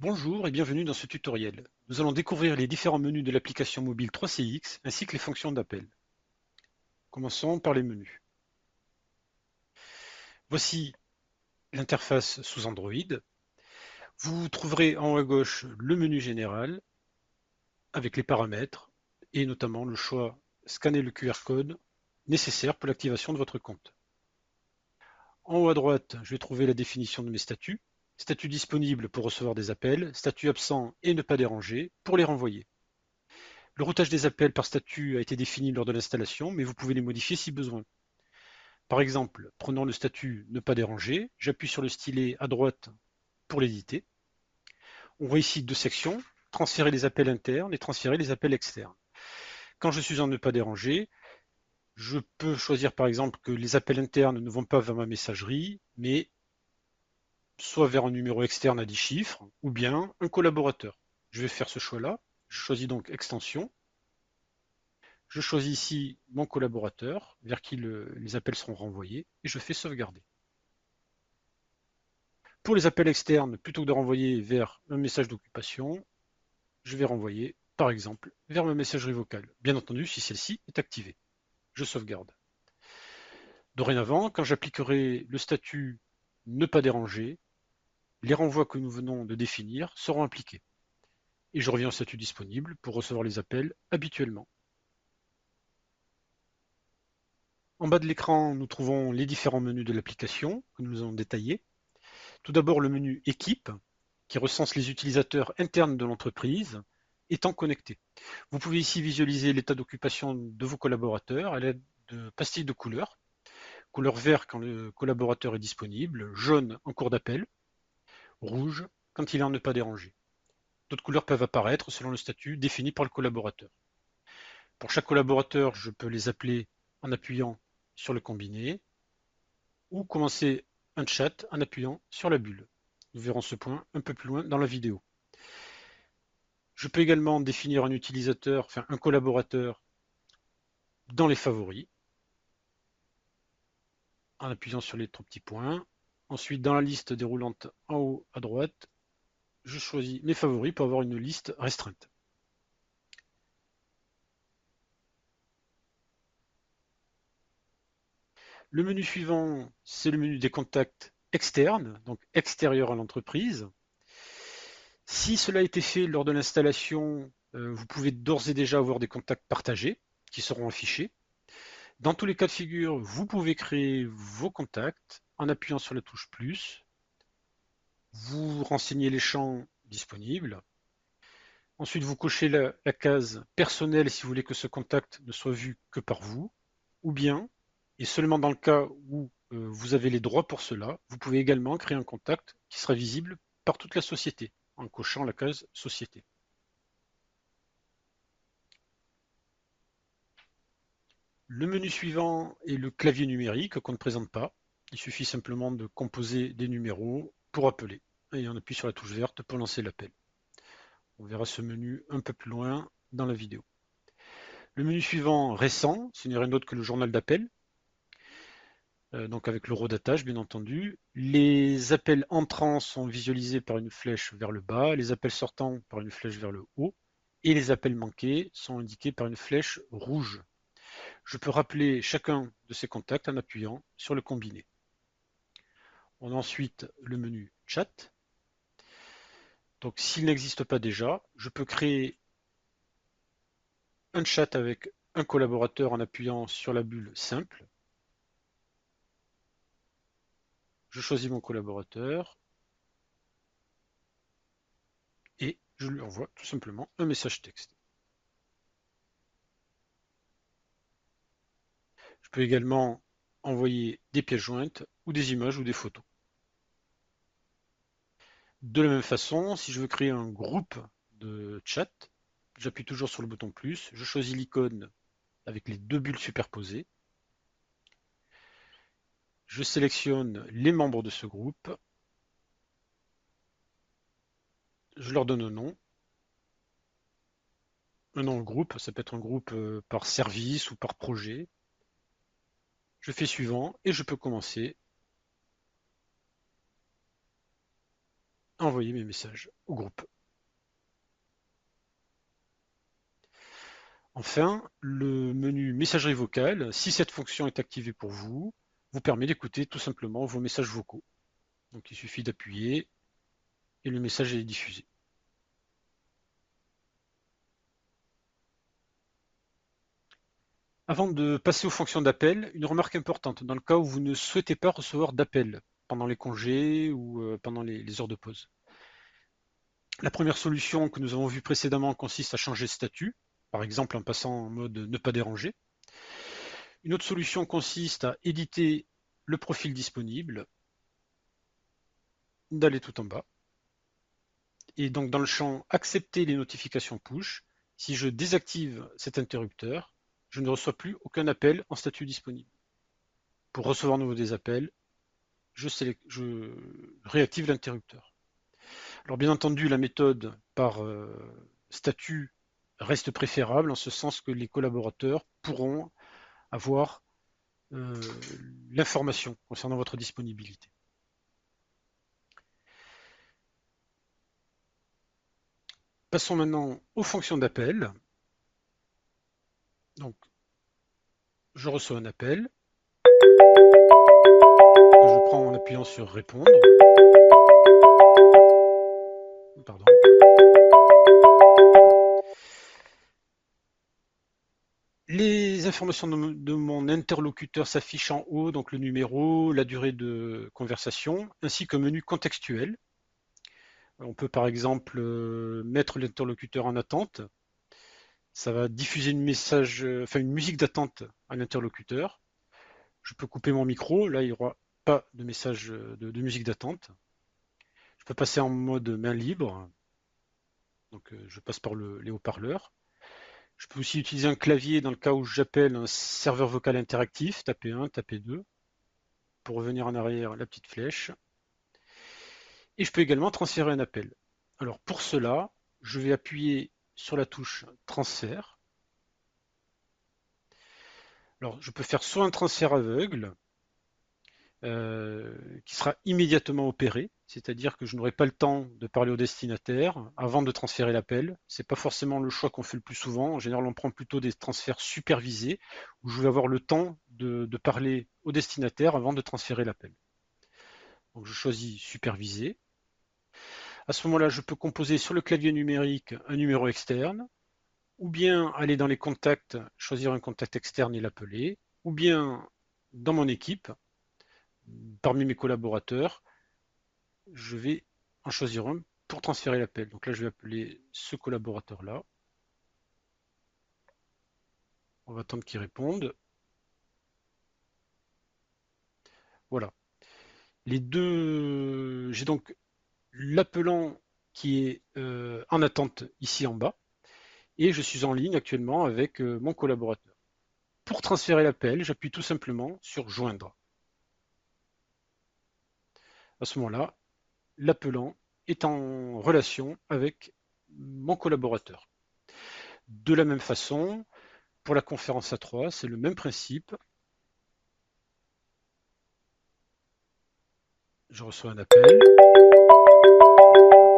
Bonjour et bienvenue dans ce tutoriel. Nous allons découvrir les différents menus de l'application mobile 3CX ainsi que les fonctions d'appel. Commençons par les menus. Voici l'interface sous Android. Vous trouverez en haut à gauche le menu général avec les paramètres et notamment le choix scanner le QR code nécessaire pour l'activation de votre compte. En haut à droite, je vais trouver la définition de mes statuts. Statut disponible pour recevoir des appels, statut absent et ne pas déranger pour les renvoyer. Le routage des appels par statut a été défini lors de l'installation, mais vous pouvez les modifier si besoin. Par exemple, prenons le statut ne pas déranger, j'appuie sur le stylet à droite pour l'éditer. On voit ici deux sections, transférer les appels internes et transférer les appels externes. Quand je suis en ne pas déranger, je peux choisir par exemple que les appels internes ne vont pas vers ma messagerie, mais soit vers un numéro externe à 10 chiffres, ou bien un collaborateur. Je vais faire ce choix-là. Je choisis donc extension. Je choisis ici mon collaborateur vers qui les appels seront renvoyés et je fais sauvegarder. Pour les appels externes, plutôt que de renvoyer vers un message d'occupation, je vais renvoyer par exemple vers ma messagerie vocale. Bien entendu, si celle-ci est activée. Je sauvegarde. Dorénavant, quand j'appliquerai le statut ne pas déranger, les renvois que nous venons de définir seront appliqués. Et je reviens au statut disponible pour recevoir les appels habituellement. En bas de l'écran, nous trouvons les différents menus de l'application que nous allons détailler. Tout d'abord, le menu Équipe, qui recense les utilisateurs internes de l'entreprise étant connectés. Vous pouvez ici visualiser l'état d'occupation de vos collaborateurs à l'aide de pastilles de couleurs. Couleur vert quand le collaborateur est disponible, jaune en cours d'appel, rouge quand il est en ne pas déranger. D'autres couleurs peuvent apparaître selon le statut défini par le collaborateur. Pour chaque collaborateur, je peux les appeler en appuyant sur le combiné ou commencer un chat en appuyant sur la bulle. Nous verrons ce point un peu plus loin dans la vidéo. Je peux également définir un utilisateur, enfin un collaborateur dans les favoris en appuyant sur les trois petits points. Ensuite, dans la liste déroulante en haut à droite, je choisis mes favoris pour avoir une liste restreinte. Le menu suivant, c'est le menu des contacts externes, donc extérieurs à l'entreprise. Si cela a été fait lors de l'installation, vous pouvez d'ores et déjà avoir des contacts partagés qui seront affichés. Dans tous les cas de figure, vous pouvez créer vos contacts en appuyant sur la touche plus. Vous renseignez les champs disponibles. Ensuite, vous cochez la case personnel si vous voulez que ce contact ne soit vu que par vous. Ou bien, et seulement dans le cas où vous avez les droits pour cela, vous pouvez également créer un contact qui sera visible par toute la société en cochant la case société. Le menu suivant est le clavier numérique qu'on ne présente pas. Il suffit simplement de composer des numéros pour appeler. Et on appuie sur la touche verte pour lancer l'appel. On verra ce menu un peu plus loin dans la vidéo. Le menu suivant, récent, ce n'est rien d'autre que le journal d'appel. Donc avec l'eurodatage bien entendu. Les appels entrants sont visualisés par une flèche vers le bas, les appels sortants par une flèche vers le haut, et les appels manqués sont indiqués par une flèche rouge. Je peux rappeler chacun de ces contacts en appuyant sur le combiné. On a ensuite le menu chat. Donc s'il n'existe pas déjà, je peux créer un chat avec un collaborateur en appuyant sur la bulle simple. Je choisis mon collaborateur et je lui envoie tout simplement un message texte. Je peux également envoyer des pièces jointes ou des images ou des photos. De la même façon, si je veux créer un groupe de chat, j'appuie toujours sur le bouton plus, je choisis l'icône avec les deux bulles superposées, je sélectionne les membres de ce groupe, je leur donne un nom au groupe, ça peut être un groupe par service ou par projet. Je fais suivant et je peux commencer envoyer mes messages au groupe. Enfin, le menu messagerie vocale, si cette fonction est activée pour vous, vous permet d'écouter tout simplement vos messages vocaux. Donc il suffit d'appuyer et le message est diffusé. Avant de passer aux fonctions d'appel, une remarque importante dans le cas où vous ne souhaitez pas recevoir d'appel pendant les congés ou pendant les heures de pause. La première solution que nous avons vue précédemment consiste à changer de statut, par exemple en passant en mode ne pas déranger. Une autre solution consiste à éditer le profil disponible, d'aller tout en bas. Et donc dans le champ accepter les notifications push, si je désactive cet interrupteur, je ne reçois plus aucun appel en statut disponible. Pour recevoir de nouveau des appels, je réactive l'interrupteur. Alors bien entendu, la méthode par statut reste préférable en ce sens que les collaborateurs pourront avoir euh, l'information concernant votre disponibilité. Passons maintenant aux fonctions d'appel. Donc, je reçois un appel que je prends en appuyant sur répondre. Pardon. Les informations de mon interlocuteur s'affichent en haut, donc le numéro, la durée de conversation, ainsi qu'un menu contextuel. On peut par exemple mettre l'interlocuteur en attente. Ça va diffuser une musique d'attente à l'interlocuteur. Je peux couper mon micro, là il n'y aura pas de message de musique d'attente. Je peux passer en mode main libre, donc je passe par les haut-parleurs. Je peux aussi utiliser un clavier dans le cas où j'appelle un serveur vocal interactif, taper 1, taper 2. Pour revenir en arrière, la petite flèche. Et je peux également transférer un appel. Alors pour cela, je vais appuyer sur la touche transfert. Alors je peux faire soit un transfert aveugle, qui sera immédiatement opéré, c'est-à-dire que je n'aurai pas le temps de parler au destinataire avant de transférer l'appel. C'est pas forcément le choix qu'on fait le plus souvent. En général, on prend plutôt des transferts supervisés où je vais avoir le temps de parler au destinataire avant de transférer l'appel. Donc je choisis supervisé. À ce moment-là, je peux composer sur le clavier numérique un numéro externe, ou bien aller dans les contacts, choisir un contact externe et l'appeler, ou bien dans mon équipe, parmi mes collaborateurs, je vais en choisir un pour transférer l'appel. Donc là, je vais appeler ce collaborateur-là. On va attendre qu'il réponde. Voilà. J'ai donc l'appelant qui est en attente ici en bas, et je suis en ligne actuellement avec mon collaborateur. Pour transférer l'appel, j'appuie tout simplement sur joindre. À ce moment-là, l'appelant est en relation avec mon collaborateur. De la même façon, pour la conférence A3, c'est le même principe. Je reçois un appel,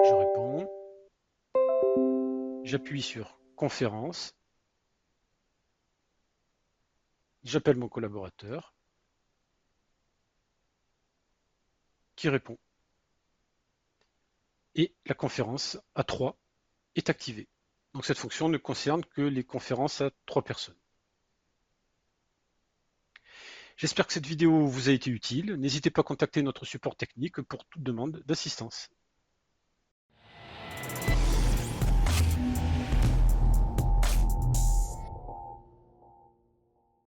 je réponds, j'appuie sur conférence, j'appelle mon collaborateur qui répond. Et la conférence A3 est activée. Donc cette fonction ne concerne que les conférences à 3 personnes. J'espère que cette vidéo vous a été utile. N'hésitez pas à contacter notre support technique pour toute demande d'assistance.